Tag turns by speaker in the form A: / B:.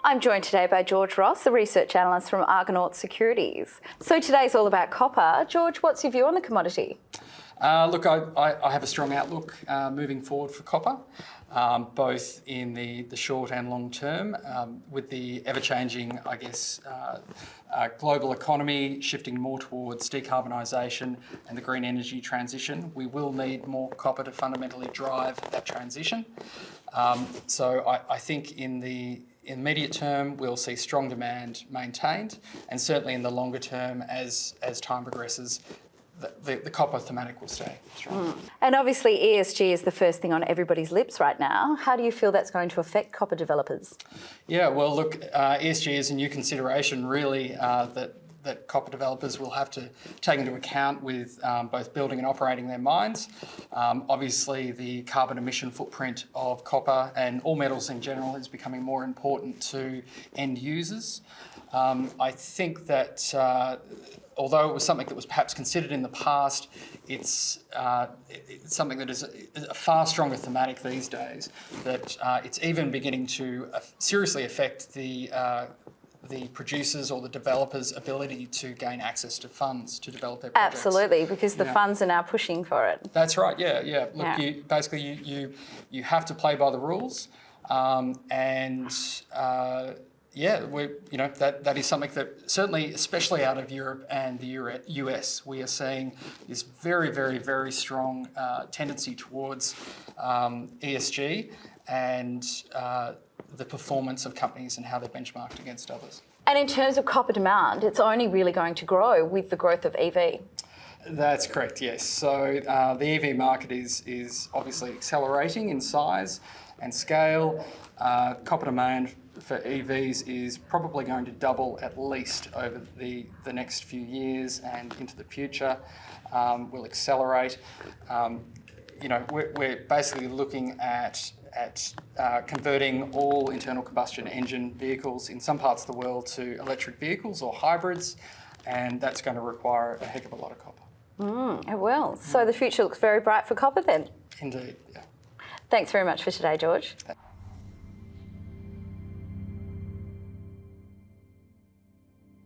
A: I'm joined today by George Ross, the research analyst from Argonaut Securities. So today's all about copper. George, what's your view on the commodity?
B: Look, I have a strong outlook moving forward for copper, both in the short and long term, with the ever-changing, global economy shifting more towards decarbonisation and the green energy transition. We will need more copper to fundamentally drive that transition. So I think in the immediate term, we'll see strong demand maintained, and certainly in the longer term, as time progresses, the copper thematic will stay strong.
A: And obviously ESG is the first thing on everybody's lips right now. How do you feel that's going to affect copper developers?
B: Yeah, well, look, ESG is a new consideration, really, that copper developers will have to take into account with both building and operating their mines. Obviously, the carbon emission footprint of copper and all metals in general is becoming more important to end users. I think that although it was something that was perhaps considered in the past, it's something that is a far stronger thematic these days, that it's even beginning to seriously affect the producers or the developers' ability to gain access to funds to develop their projects.
A: Absolutely, because the funds are now pushing for it.
B: That's right, yeah. Look, you have to play by the rules, that is something that certainly, especially out of Europe and the US, we are seeing this very, very, very strong tendency towards ESG and the performance of companies and how they're benchmarked against others.
A: And in terms of copper demand, it's only really going to grow with the growth of EV.
B: That's correct, yes. So the EV market is obviously accelerating in size and scale. Copper demand for EVs is probably going to double at least over the next few years, and into the future will accelerate. We're basically looking at converting all internal combustion engine vehicles in some parts of the world to electric vehicles or hybrids, and that's going to require a heck of a lot of copper.
A: It will. So the future looks very bright for copper then.
B: Indeed, yeah.
A: Thanks very much for today, George.